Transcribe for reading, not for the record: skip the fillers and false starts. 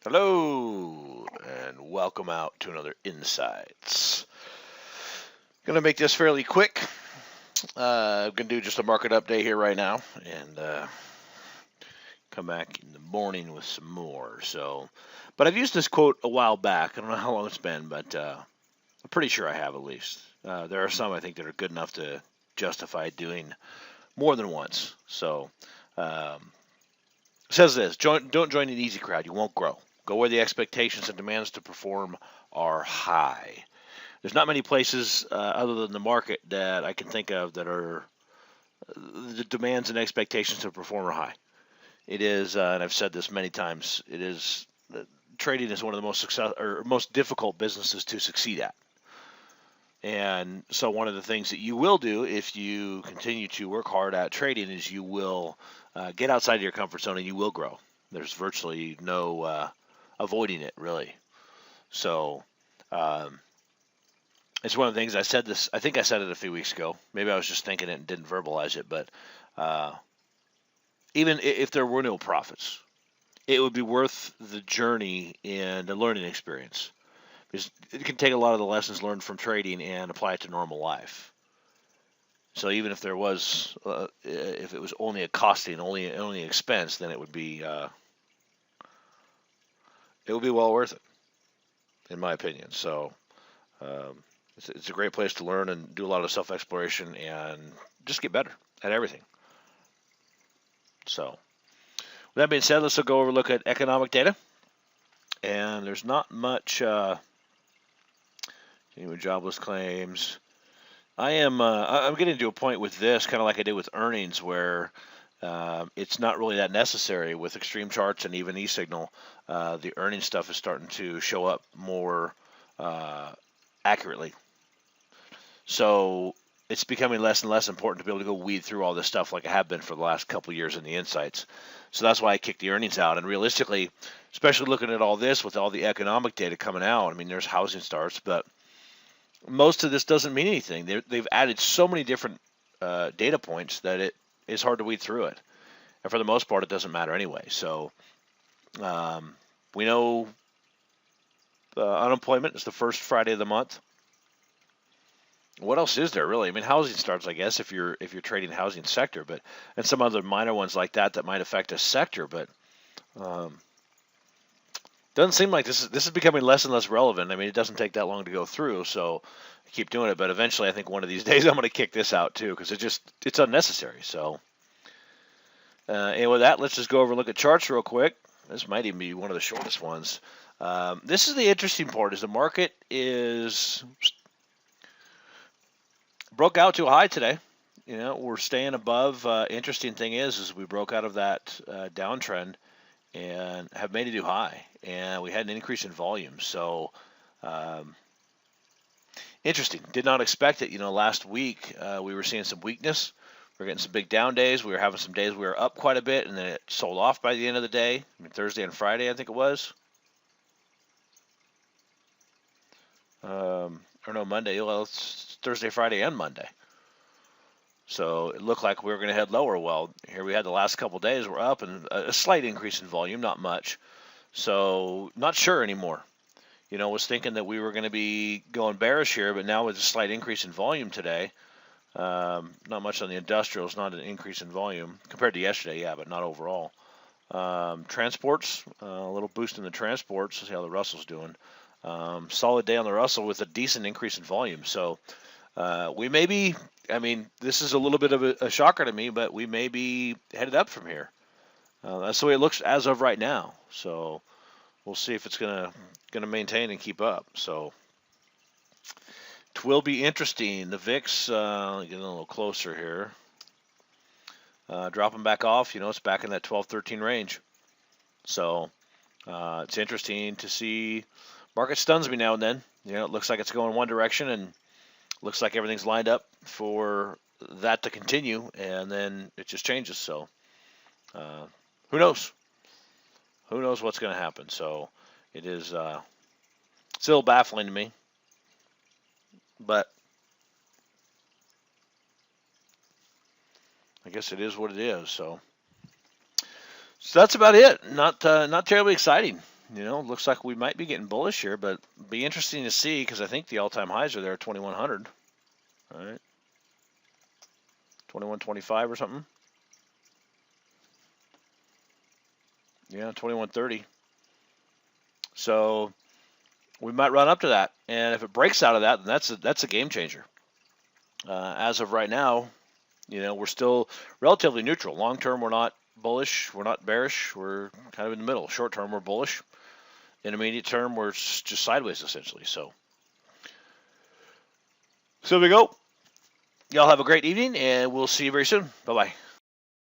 Hello, and welcome out to another Insights. Gonna make this fairly quick. I'm gonna do just a market update here right now, and come back in the morning with some more. But I've used this quote a while back. I don't know how long it's been, but I'm pretty sure I have at least. There are some I think that are good enough to justify doing more than once. Um, it says this: don't join an easy crowd. You won't grow. Go where the expectations and demands to perform are high. There's not many places other than the market that I can think of that are the demands and expectations to perform are high. It is, and I've said this many times. It is trading is one of the most difficult businesses to succeed at. And so one of the things that you will do if you continue to work hard at trading is you will get outside of your comfort zone and you will grow. There's virtually no avoiding it, really. So um, it's one of the things I said this. I think I said it a few weeks ago. Maybe I was just thinking it and didn't verbalize it. But uh, even if there were no profits, it would be worth the journey and the learning experience. Because it can take a lot of the lessons learned from trading and apply it to normal life. So even if there was, if it was only a costing, only expense, then it would be well worth it, in my opinion. So um, it's a great place to learn and do a lot of self exploration and just get better at everything. So with that being said, let's go over look at economic data. And there's not much. Jobless claims. I'm getting to a point with this, kind of like I did with earnings, where it's not really that necessary with extreme charts and even e-signal. The earnings stuff is starting to show up more uh, accurately. So it's becoming less and less important to be able to go weed through all this stuff like I have been for the last couple of years in the insights. So that's why I kicked the earnings out. And realistically, especially looking at all this with all the economic data coming out, I mean, there's housing starts, but most of this doesn't mean anything. They've added so many different data points that it is hard to weed through it. And for the most part, it doesn't matter anyway. So um, we know unemployment is the first Friday of the month. What else is there really? I mean, housing starts, I guess, if you're trading housing sector, but and some other minor ones like that might affect a sector, but um, doesn't seem like this is becoming less and less relevant. I mean, it doesn't take that long to go through, so I keep doing it. But eventually, I think one of these days I'm going to kick this out too because it's unnecessary. So and with that, let's just go over and look at charts real quick. This might even be one of the shortest ones. This is the interesting part: is the market is broke out to a high today. You know, we're staying above. Interesting thing is we broke out of that downtrend and have made a new high, and we had an increase in volume. So um, interesting. Did not expect it. You know, last week we were seeing some weakness. We were getting some big down days. We were having some days we were up quite a bit, and then it sold off by the end of the day. I mean, Thursday and Friday, I think it was. Or no, Monday. Well, it's Thursday, Friday, and Monday. So it looked like we were going to head lower. Well, here we had the last couple of days. We're up and a slight increase in volume, not much. So not sure anymore. You know, was thinking that we were going to be going bearish here, but now with a slight increase in volume today, not much on the industrials, not an increase in volume compared to yesterday, yeah, but not overall. Transports, a little boost in the transports. Let's see how the Russell's doing. Solid day on the Russell with a decent increase in volume. So we may be, I mean, this is a little bit of a shocker to me, but we may be headed up from here. That's the way it looks as of right now. So we'll see if it's gonna maintain and keep up. So it will be interesting. The VIX, getting a little closer here, dropping back off. You know, it's back in that 12-13 range. So it's interesting to see. Market stuns me now and then. You know, it looks like it's going one direction, and looks like everything's lined up for that to continue, and then it just changes. So who knows? Who knows what's going to happen? So it is still baffling to me, but I guess it is what it is. So that's about it. Not terribly exciting. looks like we might be getting bullish here, but be interesting to see because I think the all-time highs are there at 2100. All right, 2125 or something. Yeah, 2130. So we might run up to that, and if it breaks out of that, then that's a game changer. As of right now, we're still relatively neutral. Long term, we're not bullish, we're not bearish, we're kind of in the middle. Short term, we're bullish. Intermediate term, we're just sideways essentially. So there we go. Y'all have a great evening, and we'll see you very soon. Bye bye.